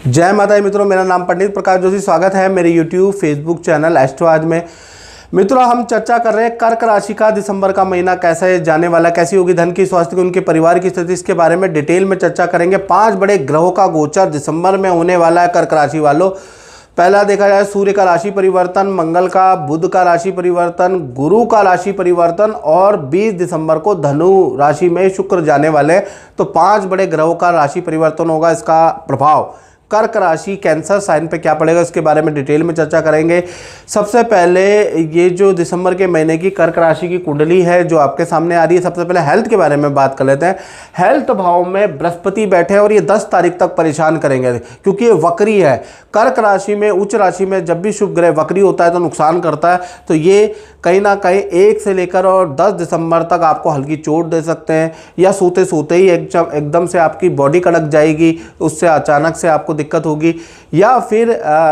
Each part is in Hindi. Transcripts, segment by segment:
जय माता दी मित्रों, मेरा नाम पंडित प्रकाश जोशी। स्वागत है मेरे YouTube फेसबुक चैनल एस्ट्रो आज में। मित्रों, हम चर्चा कर रहे हैं कर्क राशि का दिसंबर का महीना कैसे जाने वाला, कैसी होगी धन की, स्वास्थ्य की, उनके परिवार की स्थिति, इसके बारे में डिटेल में चर्चा करेंगे। 5 बड़े ग्रहों का गोचर दिसंबर में होने वाला है कर्क राशि वालों। पहला देखा जाए सूर्य का राशि परिवर्तन, मंगल का, बुध का राशि परिवर्तन, गुरु का राशि परिवर्तन और 20 दिसंबर को धनु राशि में शुक्र जाने वाले हैं। तो 5 बड़े ग्रहों का राशि परिवर्तन होगा। इसका प्रभाव कर्क राशि कैंसर साइन पे क्या पड़ेगा, इसके बारे में डिटेल में चर्चा करेंगे। सबसे पहले ये जो दिसंबर के महीने की कर्क राशि की कुंडली है जो आपके सामने आ रही है, सबसे पहले हेल्थ के बारे में बात कर लेते हैं। हेल्थ भाव में बृहस्पति बैठे हैं और ये 10 तारीख तक परेशान करेंगे क्योंकि ये वक्री है। कर्क राशि में, उच्च राशि में जब भी शुभ ग्रह वक्री होता है तो नुकसान करता है। तो ये कहीं ना कहीं 1 से लेकर और 10 दिसंबर तक आपको हल्की चोट दे सकते हैं, या सोते सोते ही एकदम से आपकी बॉडी कड़क जाएगी, उससे अचानक से आपको दिक्कत होगी। या फिर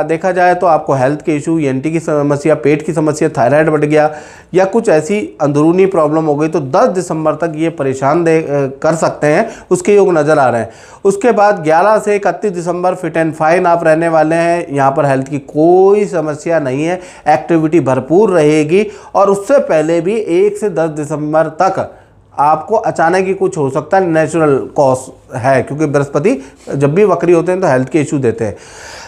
देखा जाए तो आपको हेल्थ के इशू, ENT की समस्या, पेट की समस्या, थायराइड बढ़ गया या कुछ ऐसी अंदरूनी प्रॉब्लम हो गई तो 10 दिसंबर तक ये परेशान कर सकते हैं, उसके योग नज़र आ रहे हैं। उसके बाद 11 से 31 दिसंबर फिट एंड फाइन आप रहने वाले हैं। यहाँ पर हेल्थ की कोई समस्या नहीं है, एक्टिविटी भरपूर रहेगी। और उससे पहले भी 1 से 10 दिसंबर तक आपको अचानक ही कुछ हो सकता है, नेचुरल कॉज है क्योंकि बृहस्पति जब भी वक्री होते हैं तो हेल्थ के इशू देते हैं।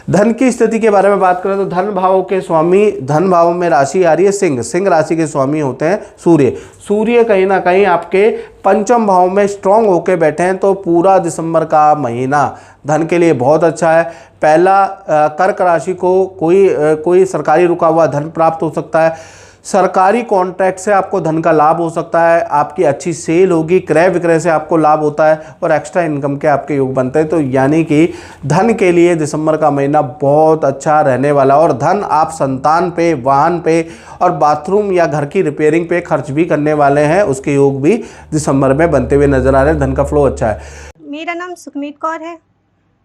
धन की स्थिति के बारे में बात करें तो धन भाव के स्वामी, धन भाव में राशि आ रही है सिंह। सिंह राशि के स्वामी होते हैं सूर्य। सूर्य कहीं ना कहीं आपके पंचम भाव में स्ट्रांग होके बैठे हैं, तो पूरा दिसंबर का महीना धन के लिए बहुत अच्छा है। पहला, कर्क राशि को कोई सरकारी रुका हुआ धन प्राप्त हो सकता है। सरकारी कॉन्ट्रैक्ट से आपको धन का लाभ हो सकता है। आपकी अच्छी सेल होगी, क्रय विक्रय से आपको लाभ होता है और एक्स्ट्रा इनकम के आपके योग बनते हैं। तो यानी कि धन के लिए दिसंबर का महीना बहुत अच्छा रहने वाला। और धन आप संतान पे, वाहन पे और बाथरूम या घर की रिपेयरिंग पे खर्च भी करने वाले हैं, उसके योग भी दिसंबर में बनते हुए नजर आ रहे हैं। धन का फ्लो अच्छा है। मेरा नाम सुखमीत कौर है,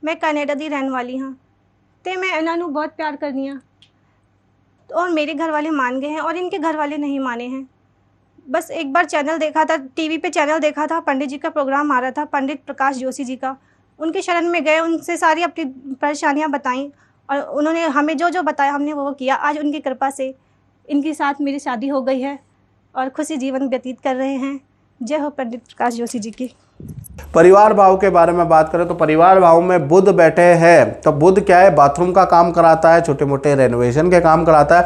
मैं कनाडा दी रहने वाली हाँ। तो मैं इन्हों बहुत प्यार करनी हाँ और मेरे घर वाले मान गए हैं और इनके घर वाले नहीं माने हैं। बस एक बार चैनल देखा था, टीवी पे चैनल देखा था, पंडित जी का प्रोग्राम आ रहा था, पंडित प्रकाश जोशी जी का। उनके शरण में गए, उनसे सारी अपनी परेशानियां बताईं और उन्होंने हमें जो जो बताया हमने वो किया। आज उनकी कृपा से इनके साथ मेरी शादी हो गई है और खुशी जीवन व्यतीत कर रहे हैं। जय हो पंडित प्रकाश जोशी जी की। परिवार भाव के बारे में बात करें तो परिवार भाव में बुध बैठे हैं। तो बुध क्या है, बाथरूम का काम कराता है, छोटे मोटे रेनोवेशन के काम कराता है।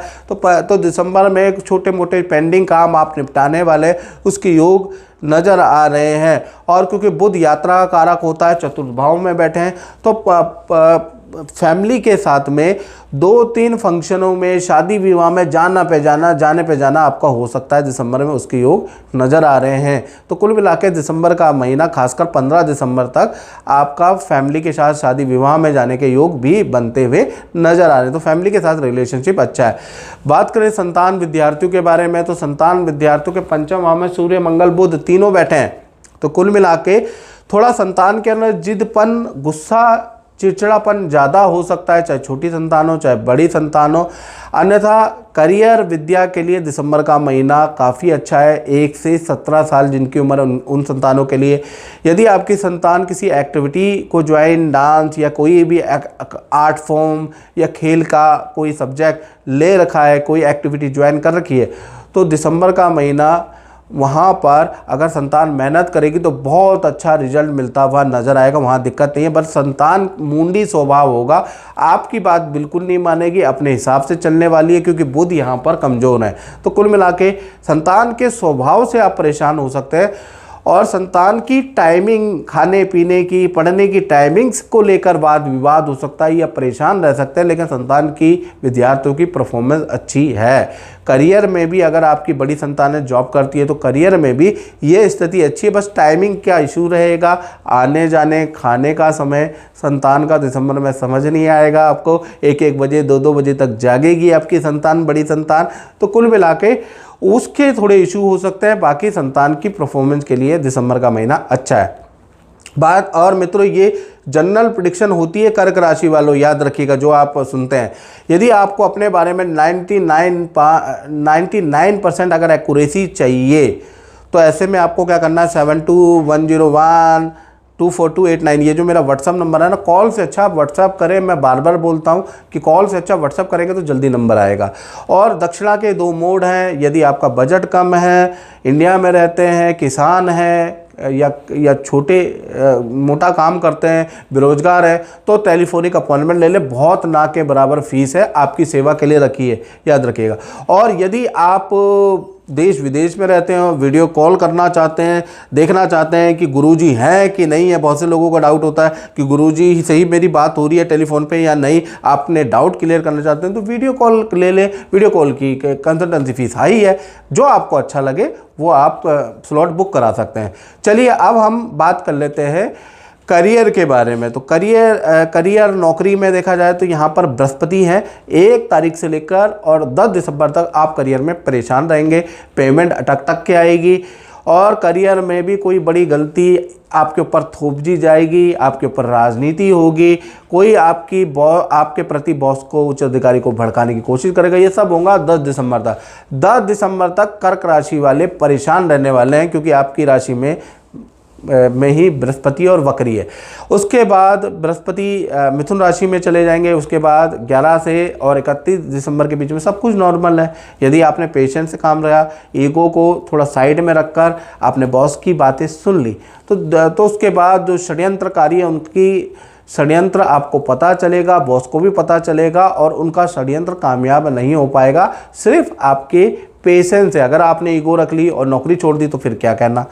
तो दिसंबर में छोटे मोटे पेंडिंग काम आप निपटाने वाले, उसके योग नज़र आ रहे हैं। और क्योंकि बुध यात्रा का कारक होता है, चतुर्थ भाव में बैठे हैं, तो फैमिली के साथ में 2-3 फंक्शनों में, शादी विवाह में जाने पे जाना आपका हो सकता है दिसंबर में, उसके योग नज़र आ रहे हैं। तो कुल मिला के दिसंबर का महीना खासकर 15 दिसंबर तक आपका फैमिली के साथ शादी विवाह में जाने के योग भी बनते हुए नज़र आ रहे हैं। तो फैमिली के साथ रिलेशनशिप अच्छा है। बात करें संतान विद्यार्थियों के बारे में तो संतान विद्यार्थियों के पंचम भाव में सूर्य, मंगल, बुध तीनों बैठे हैं। तो कुल मिला के थोड़ा संतान के अंदर जिदपन, गुस्सा, चिड़चिड़ापन ज़्यादा हो सकता है, चाहे छोटी संतान हो चाहे बड़ी संतान हो। अन्यथा करियर, विद्या के लिए दिसंबर का महीना काफ़ी अच्छा है। 1 से 17 साल जिनकी उम्र उन संतानों के लिए, यदि आपकी संतान किसी एक्टिविटी को ज्वाइन, डांस या कोई भी आर्ट फॉर्म या खेल का कोई सब्जेक्ट ले रखा है, कोई एक्टिविटी ज्वाइन कर रखी है, तो दिसंबर का महीना वहाँ पर अगर संतान मेहनत करेगी तो बहुत अच्छा रिजल्ट मिलता हुआ नज़र आएगा। वहाँ दिक्कत नहीं है, बस संतान मुंडी स्वभाव होगा, आपकी बात बिल्कुल नहीं मानेगी, अपने हिसाब से चलने वाली है क्योंकि बुध यहाँ पर कमज़ोर है। तो कुल मिला के संतान के स्वभाव से आप परेशान हो सकते हैं। और संतान की टाइमिंग, खाने पीने की, पढ़ने की टाइमिंग्स को लेकर वाद विवाद हो सकता है या परेशान रह सकते हैं। लेकिन संतान की, विद्यार्थियों की परफॉर्मेंस अच्छी है। करियर में भी अगर आपकी बड़ी संतान जॉब करती है तो करियर में भी ये स्थिति अच्छी है। बस टाइमिंग का इशू रहेगा, आने जाने, खाने का समय संतान का दिसंबर में समझ नहीं आएगा आपको। 1-1 बजे, 2-2 बजे तक जागेगी आपकी संतान, बड़ी संतान। तो कुल मिला के उसके थोड़े इशू हो सकते हैं। बाकी संतान की परफॉर्मेंस के लिए दिसंबर का महीना अच्छा है। बात और मित्रों, ये जनरल प्रेडिक्शन होती है कर्क राशि वालों, याद रखिएगा जो आप सुनते हैं। यदि आपको अपने बारे में 99% अगर एक्यूरेसी चाहिए तो ऐसे में आपको क्या करना है, 7210 242829, ये जो मेरा व्हाट्सअप नंबर है ना, कॉल से अच्छा आप व्हाट्सअप करें। मैं बार बार बोलता हूँ कि कॉल से अच्छा व्हाट्सअप करेंगे तो जल्दी नंबर आएगा। और दक्षिणा के 2 मोड हैं। यदि आपका बजट कम है, इंडिया में रहते हैं, किसान हैं या छोटे मोटा काम करते हैं, बेरोजगार है, तो टेलीफोनिक अपॉइंटमेंट ले ले। बहुत ना के बराबर फीस है, आपकी सेवा के लिए रखिए, याद रखिएगा। और यदि आप देश विदेश में रहते हो, वीडियो कॉल करना चाहते हैं, देखना चाहते हैं कि गुरुजी हैं कि नहीं है, बहुत से लोगों का डाउट होता है कि गुरुजी से ही मेरी बात हो रही है टेलीफोन पे या नहीं, आपने डाउट क्लियर करना चाहते हैं तो वीडियो कॉल ले लें। वीडियो कॉल की कंसल्टेंसी फीस हाई है, जो आपको अच्छा लगे वो आप स्लॉट बुक करा सकते हैं। चलिए अब हम बात कर लेते हैं करियर के बारे में। तो करियर नौकरी में देखा जाए तो यहाँ पर बृहस्पति हैं। 1 तारीख से लेकर और 10 दिसंबर तक आप करियर में परेशान रहेंगे, पेमेंट अटक के आएगी और करियर में भी कोई बड़ी गलती आपके ऊपर थोप दी जाएगी, आपके ऊपर राजनीति होगी, कोई आपके प्रति बॉस को, उच्च अधिकारी को भड़काने की कोशिश करेगा। ये सब होगा 10 दिसंबर तक। 10 दिसंबर तक कर्क राशि वाले परेशान रहने वाले हैं, क्योंकि आपकी राशि में ही बृहस्पति और वक्री है। उसके बाद बृहस्पति मिथुन राशि में चले जाएंगे। उसके बाद 11 से और 31 दिसंबर के बीच में सब कुछ नॉर्मल है। यदि आपने पेशेंस से काम रहा, ईगो को थोड़ा साइड में रखकर आपने बॉस की बातें सुन ली, तो उसके बाद जो षड्यंत्रकारी है उनकी षड्यंत्र आपको पता चलेगा, बॉस को भी पता चलेगा और उनका षड्यंत्र कामयाब नहीं हो पाएगा, सिर्फ आपके पेशेंस है। अगर आपने ईगो रख ली और नौकरी छोड़ दी तो फिर क्या कहना।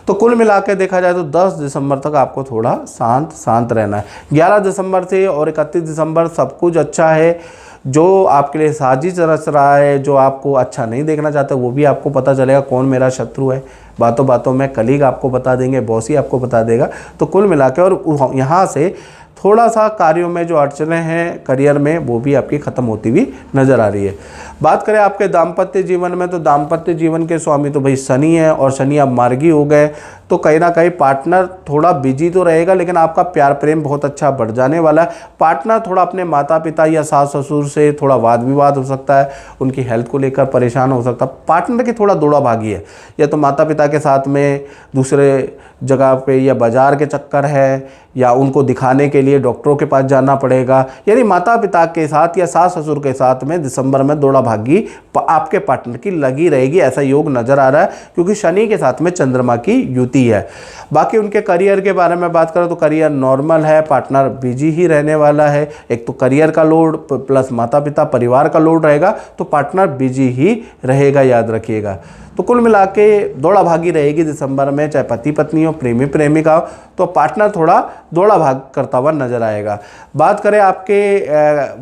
तो कुल मिला के देखा जाए तो 10 दिसंबर तक आपको थोड़ा शांत रहना है। 11 दिसंबर से और 31 दिसंबर सब कुछ अच्छा है। जो आपके लिए साजिश रच रहा है, जो आपको अच्छा नहीं देखना चाहता, वो भी आपको पता चलेगा कौन मेरा शत्रु है। बातों बातों में कलीग आपको बता देंगे, बॉस ही आपको बता देगा। तो कुल मिला के और यहाँ से थोड़ा सा कार्यों में जो अड़चने हैं करियर में, वो भी आपकी ख़त्म होती हुई नज़र आ रही है। बात करें आपके दाम्पत्य जीवन में, तो दाम्पत्य जीवन के स्वामी तो भाई शनि है और शनि अब मार्गी हो गए, तो कहीं ना कहीं पार्टनर थोड़ा बिजी तो रहेगा, लेकिन आपका प्यार प्रेम बहुत अच्छा बढ़ जाने वाला है। पार्टनर थोड़ा अपने माता पिता या सास ससुर से थोड़ा वाद विवाद हो सकता है, उनकी हेल्थ को लेकर परेशान हो सकता है। पार्टनर की थोड़ा दौड़ा भागी है, या तो माता पिता के साथ में दूसरे जगह पे या बाजार के चक्कर है, या उनको दिखाने के लिए डॉक्टरों के पास जाना पड़ेगा। यानी माता पिता के साथ या सास ससुर के साथ में दिसंबर में दौड़ा भागी आपके पार्टनर की लगी रहेगी, ऐसा योग नज़र आ रहा है, क्योंकि शनि के साथ में चंद्रमा की युति है। बाकी उनके करियर के बारे में बात करें तो करियर नॉर्मल है, पार्टनर बिजी ही रहने वाला है। एक तो करियर का लोड प्लस माता पिता परिवार का लोड रहेगा, तो पार्टनर बिजी ही रहेगा, याद रखिएगा। तो कुल मिला के दौड़ा भागी रहेगी दिसंबर में, चाहे पति पत्नी हो, प्रेमी प्रेमिका हो, तो पार्टनर थोड़ा दौड़ा भाग करता हुआ नजर आएगा। बात करें आपके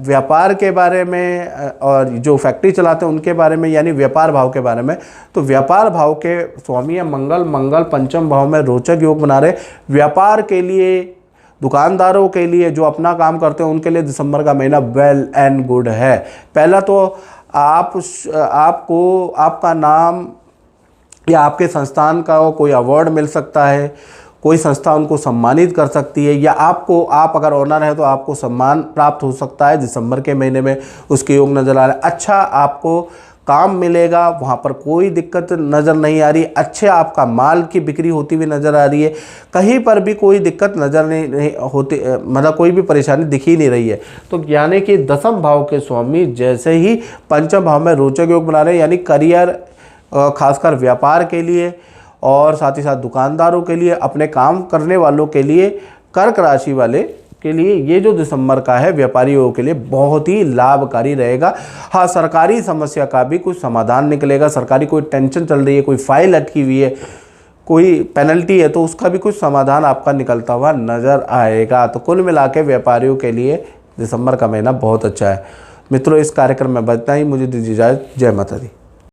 व्यापार के बारे में और जो फैक्ट्री चलाते हैं उनके बारे में, यानी व्यापार भाव के बारे में, तो व्यापार भाव के स्वामी है मंगल पंचम भाव में रोचक योग बना रहे। व्यापार के लिए, दुकानदारों के लिए, जो अपना काम करते हैं उनके लिए दिसंबर का महीना वेल एंड गुड है। पहला तो आपको आपका नाम या आपके संस्थान का कोई अवार्ड मिल सकता है, कोई संस्था उनको सम्मानित कर सकती है, या आप अगर ऑनर है तो आपको सम्मान प्राप्त हो सकता है दिसंबर के महीने में, उसके योग नज़र आ रहे हैं। अच्छा आपको काम मिलेगा, वहाँ पर कोई दिक्कत नज़र नहीं आ रही। अच्छे आपका माल की बिक्री होती हुई नज़र आ रही है, कहीं पर भी कोई दिक्कत नज़र नहीं होती, मतलब कोई भी परेशानी दिख ही नहीं रही है। तो यानी कि 10वें भाव के स्वामी जैसे ही पंचम भाव में रोचक योग बना रहे हैं, यानी करियर खासकर व्यापार के लिए और साथ ही साथ दुकानदारों के लिए, अपने काम करने वालों के लिए, कर्क राशि वाले के लिए ये जो दिसंबर का है व्यापारियों के लिए बहुत ही लाभकारी रहेगा। हाँ, सरकारी समस्या का भी कुछ समाधान निकलेगा। सरकारी कोई टेंशन चल रही है, कोई फाइल अटकी हुई है, कोई पेनल्टी है, तो उसका भी कुछ समाधान आपका निकलता हुआ नज़र आएगा। तो कुल मिला के व्यापारियों के लिए दिसंबर का महीना बहुत अच्छा है। मित्रों, इस कार्यक्रम में बतना ही, मुझे दीजिए इजाज़त। जय माता दी।